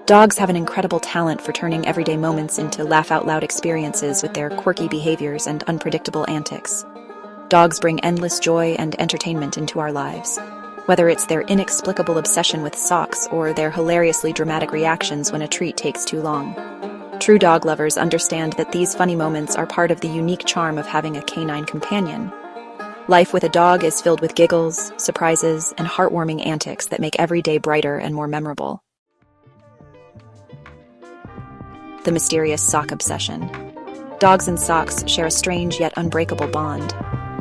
Dogs have an incredible talent for turning everyday moments into laugh-out-loud experiences with their quirky behaviors and unpredictable antics. Dogs bring endless joy and entertainment into our lives, whether it's their inexplicable obsession with socks or their hilariously dramatic reactions when a treat takes too long. True dog lovers understand that these funny moments are part of the unique charm of having a canine companion. Life with a dog is filled with giggles, surprises, and heartwarming antics that make every day brighter and more memorable. The mysterious sock obsession. Dogs and socks share a strange yet unbreakable bond.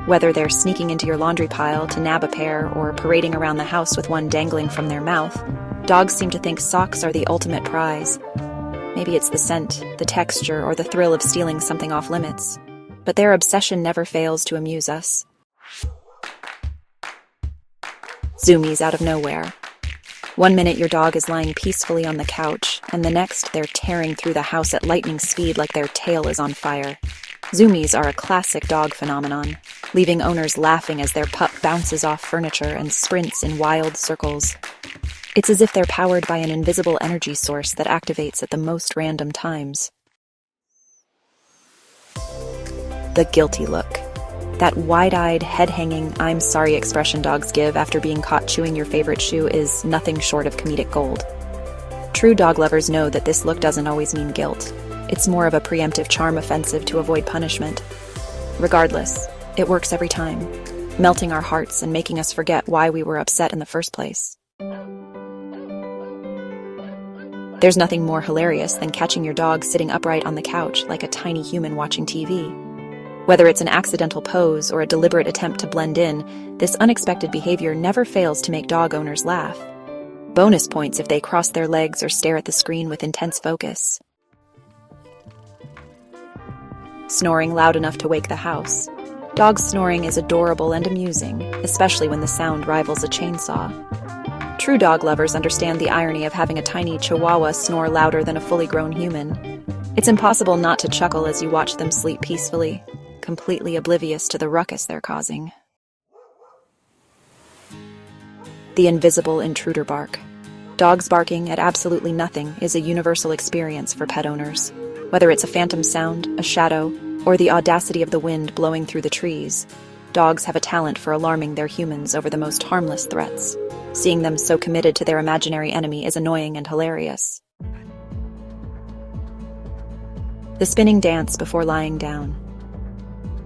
Whether they're sneaking into your laundry pile to nab a pair or parading around the house with one dangling from their mouth, dogs seem to think socks are the ultimate prize. Maybe it's the scent, the texture, or the thrill of stealing something off limits. But their obsession never fails to amuse us. Zoomies out of nowhere. One minute your dog is lying peacefully on the couch, and the next they're tearing through the house at lightning speed like their tail is on fire. Zoomies are a classic dog phenomenon, leaving owners laughing as their pup bounces off furniture and sprints in wild circles. It's as if they're powered by an invisible energy source that activates at the most random times. The guilty look. That wide-eyed, head-hanging, I'm sorry expression dogs give after being caught chewing your favorite shoe is nothing short of comedic gold. True dog lovers know that this look doesn't always mean guilt. It's more of a preemptive charm offensive to avoid punishment. Regardless, it works every time, melting our hearts and making us forget why we were upset in the first place. There's nothing more hilarious than catching your dog sitting upright on the couch like a tiny human watching TV. Whether it's an accidental pose or a deliberate attempt to blend in, this unexpected behavior never fails to make dog owners laugh. Bonus points if they cross their legs or stare at the screen with intense focus. Snoring loud enough to wake the house. Dog snoring is adorable and amusing, especially when the sound rivals a chainsaw. True dog lovers understand the irony of having a tiny chihuahua snore louder than a fully grown human. It's impossible not to chuckle as you watch them sleep peacefully, completely oblivious to the ruckus they're causing. The invisible intruder bark. Dogs barking at absolutely nothing is a universal experience for pet owners. Whether it's a phantom sound, a shadow, or the audacity of the wind blowing through the trees, dogs have a talent for alarming their humans over the most harmless threats. Seeing them so committed to their imaginary enemy is annoying and hilarious. The spinning dance before lying down.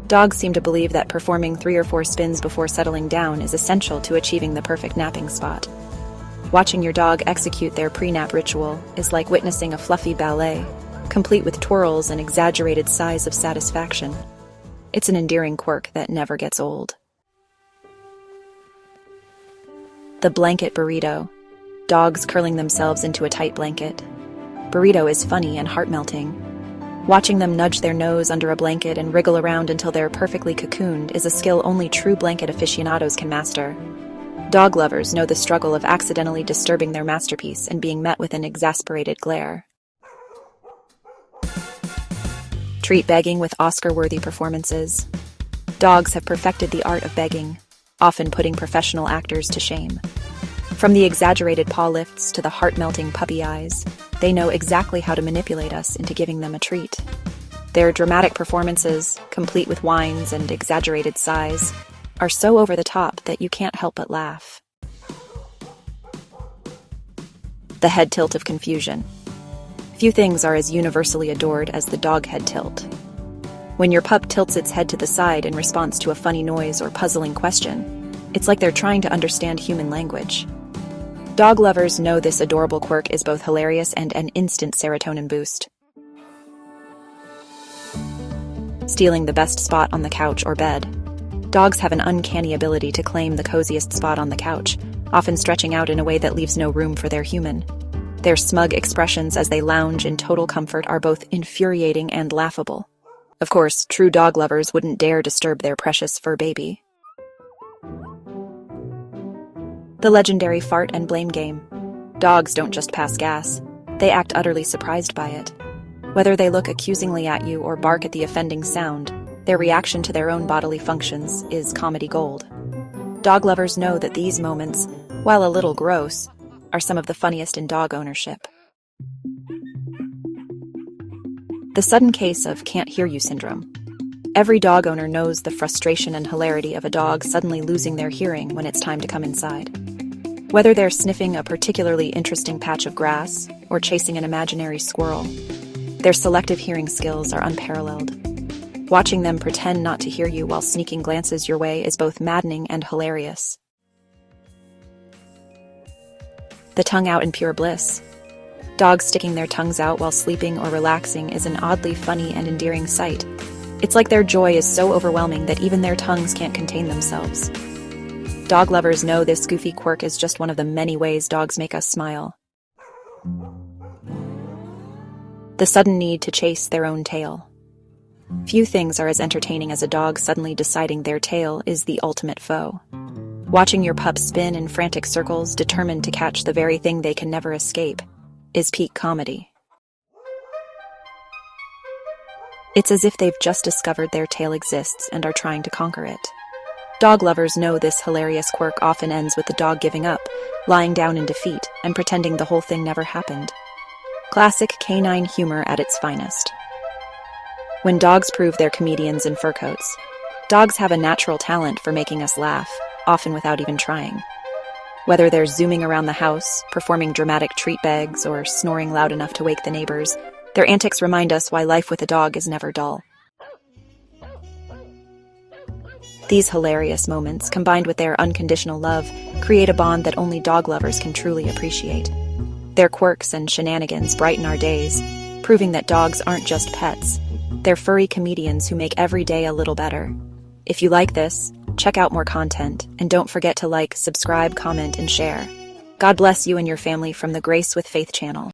Dogs seem to believe that performing 3 or 4 spins before settling down is essential to achieving the perfect napping spot. Watching your dog execute their pre-nap ritual is like witnessing a fluffy ballet, complete with twirls and exaggerated sighs of satisfaction. It's an endearing quirk that never gets old. The blanket burrito. Dogs curling themselves into a tight blanket. Burrito is funny and heart-melting. Watching them nudge their nose under a blanket and wriggle around until they're perfectly cocooned is a skill only true blanket aficionados can master. Dog lovers know the struggle of accidentally disturbing their masterpiece and being met with an exasperated glare. Treat begging with Oscar-worthy performances. Dogs have perfected the art of begging, often putting professional actors to shame. From the exaggerated paw lifts to the heart-melting puppy eyes, they know exactly how to manipulate us into giving them a treat. Their dramatic performances, complete with whines and exaggerated sighs, are so over the top that you can't help but laugh. The head tilt of confusion. Few things are as universally adored as the dog head tilt. When your pup tilts its head to the side in response to a funny noise or puzzling question, it's like they're trying to understand human language. Dog lovers know this adorable quirk is both hilarious and an instant serotonin boost. Stealing the best spot on the couch or bed. Dogs have an uncanny ability to claim the coziest spot on the couch, often stretching out in a way that leaves no room for their human. Their smug expressions as they lounge in total comfort are both infuriating and laughable. Of course, true dog lovers wouldn't dare disturb their precious fur baby. The legendary fart and blame game. Dogs don't just pass gas, they act utterly surprised by it. Whether they look accusingly at you or bark at the offending sound, their reaction to their own bodily functions is comedy gold. Dog lovers know that these moments, while a little gross, are some of the funniest in dog ownership. The sudden case of can't hear you syndrome. Every dog owner knows the frustration and hilarity of a dog suddenly losing their hearing when it's time to come inside. Whether they're sniffing a particularly interesting patch of grass or chasing an imaginary squirrel, their selective hearing skills are unparalleled. Watching them pretend not to hear you while sneaking glances your way is both maddening and hilarious. The tongue out in pure bliss. Dogs sticking their tongues out while sleeping or relaxing is an oddly funny and endearing sight. It's like their joy is so overwhelming that even their tongues can't contain themselves. Dog lovers know this goofy quirk is just one of the many ways dogs make us smile. The sudden need to chase their own tail. Few things are as entertaining as a dog suddenly deciding their tail is the ultimate foe. Watching your pup spin in frantic circles, determined to catch the very thing they can never escape, is peak comedy. It's as if they've just discovered their tail exists and are trying to conquer it. Dog lovers know this hilarious quirk often ends with the dog giving up, lying down in defeat, and pretending the whole thing never happened. Classic canine humor at its finest. When dogs prove they're comedians in fur coats, dogs have a natural talent for making us laugh, often without even trying. Whether they're zooming around the house, performing dramatic treat bags, or snoring loud enough to wake the neighbors, their antics remind us why life with a dog is never dull. These hilarious moments, combined with their unconditional love, create a bond that only dog lovers can truly appreciate. Their quirks and shenanigans brighten our days, proving that dogs aren't just pets. They're furry comedians who make every day a little better. If you like this, check out more content, and don't forget to like, subscribe, comment, and share. God bless you and your family from the Grace with Faith channel.